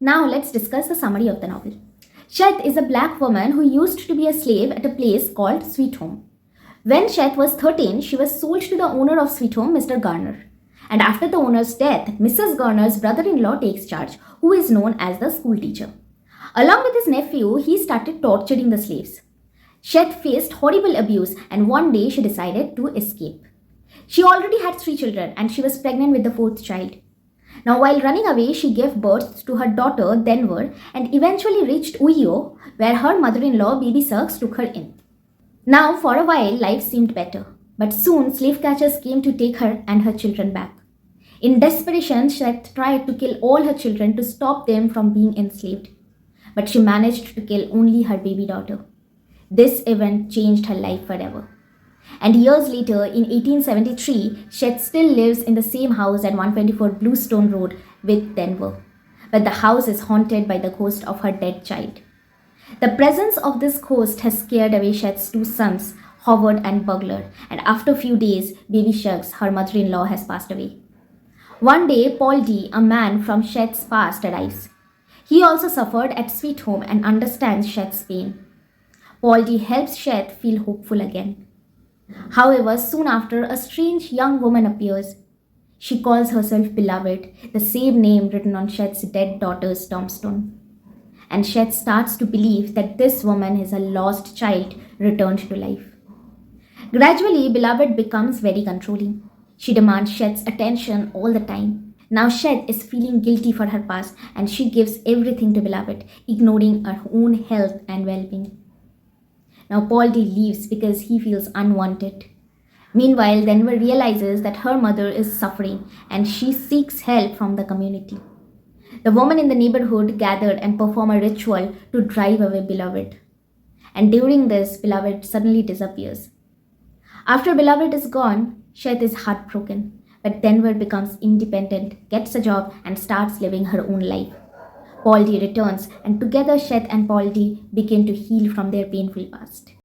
Now let's discuss the summary of the novel. Shet is a black woman who used to be a slave at a place called Sweet Home. When Shet was 13, she was sold to the owner of Sweet Home, Mr. Garner. And after the owner's death, Mrs. Garner's brother-in-law takes charge, who is known as the school teacher. Along with his nephew, he started torturing the slaves. Shet faced horrible abuse and one day she decided to escape. She already had 3 children and she was pregnant with the 4th child. Now, while running away, she gave birth to her daughter, Denver, and eventually reached Uyo, where her mother-in-law, Baby Suggs, took her in. Now, for a while, life seemed better, but soon slave catchers came to take her and her children back. In desperation, Shet tried to kill all her children to stop them from being enslaved, but she managed to kill only her baby daughter. This event changed her life forever. And years later, in 1873, Shet still lives in the same house at 124 Bluestone Road with Denver. But the house is haunted by the ghost of her dead child. The presence of this ghost has scared away Shet's 2 sons, Howard and Bugler, and after a few days, Baby Suggs, her mother-in-law, has passed away. One day, Paul D., a man from Shet's past, arrives. He also suffered at Sweet Home and understands Shet's pain. Paul D. helps Shet feel hopeful again. However, soon after, a strange young woman appears. She calls herself Beloved, the same name written on Shet's dead daughter's tombstone. And Shet starts to believe that this woman is a lost child returned to life. Gradually, Beloved becomes very controlling. She demands Shet's attention all the time. Now Shet is feeling guilty for her past and she gives everything to Beloved, ignoring her own health and well-being. Now Paul D leaves because he feels unwanted. Meanwhile, Denver realizes that her mother is suffering and she seeks help from the community. The women in the neighborhood gathered and perform a ritual to drive away Beloved. And during this, Beloved suddenly disappears. After Beloved is gone, Shet is heartbroken, but Denver becomes independent, gets a job and starts living her own life. Paul D returns and together Shet and Paul D begin to heal from their painful past.